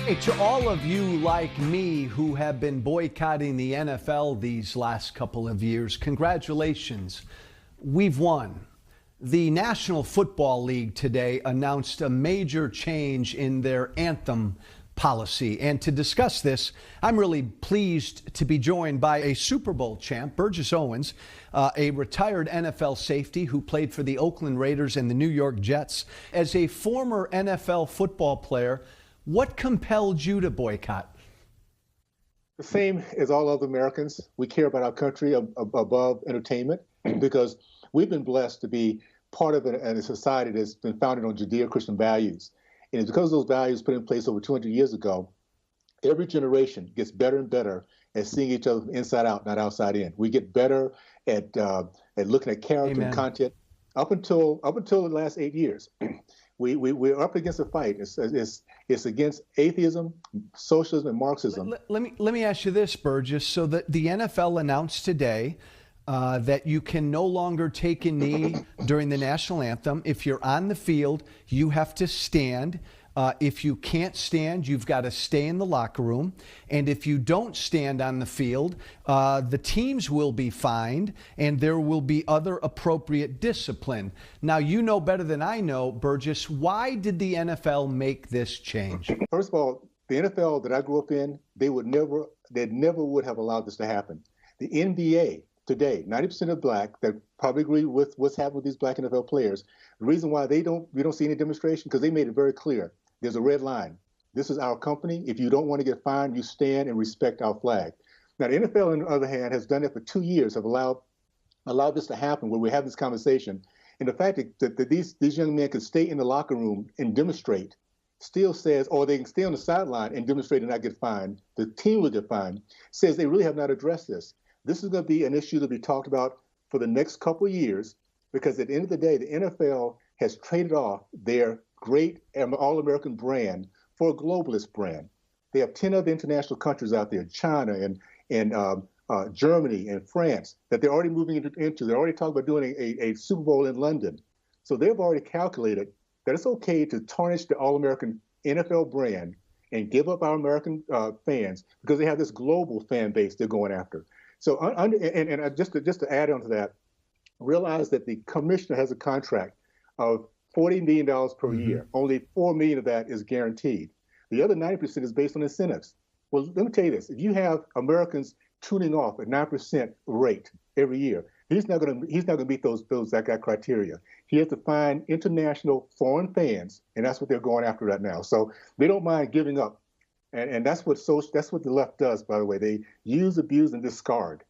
Hey, to all of you like me who have been boycotting the NFL these last couple of years, congratulations. We've won. The National Football League today announced a major change in their anthem policy. And to discuss this, I'm really pleased to be joined by a Super Bowl champ, Burgess Owens, a retired NFL safety who played for the Oakland Raiders and the New York Jets. As a former NFL football player, what compelled you to boycott? The same as all other Americans, we care about our country above entertainment because we've been blessed to be part of a society that's been founded on Judeo-Christian values. And it's because of those values put in place over 200 years ago, every generation gets better and better at seeing each other inside out, not outside in. We get better at looking at character Amen. and content up until the last 8 years. We're up against a fight. It's against atheism, socialism, and Marxism. Let me ask you this, Burgess. So the NFL announced today that you can no longer take a knee during the national anthem. If you're on the field, you have to stand. If you can't stand, you've got to stay in the locker room. And if you don't stand on the field, the teams will be fined and there will be other appropriate discipline. Now, you know better than I know, Burgess, why did the NFL make this change? First of all, the NFL that I grew up in, they never would have allowed this to happen. The NBA today, 90% of black that probably agree with what's happened with these black NFL players. The reason why we don't see any demonstration, because they made it very clear. There's a red line. This is our company. If you don't want to get fined, you stand and respect our flag. Now, the NFL, on the other hand, has done it for 2 years, have allowed this to happen where we have this conversation. And the fact that these young men can stay in the locker room and demonstrate still says, or they can stay on the sideline and demonstrate and not get fined, the team will get fined, says they really have not addressed this. This is going to be an issue to be talked about for the next couple of years, because at the end of the day, the NFL has traded off their great all-American brand for a globalist brand. They have 10 other international countries out there, China and Germany and France, that they're already moving into. They're already talking about doing a Super Bowl in London. So they've already calculated that it's okay to tarnish the all-American NFL brand and give up our American fans because they have this global fan base they're going after. So just to add on to that, realize that the commissioner has a contract of $40 million per year. Only $4 million of that is guaranteed. The other 90% is based on incentives. Well, let me tell you this: if you have Americans tuning off at 9% rate every year, he's not going to meet that criteria. He has to find international foreign fans, and that's what they're going after right now. So they don't mind giving up, and that's what the left does. By the way, they use, abuse, and discard.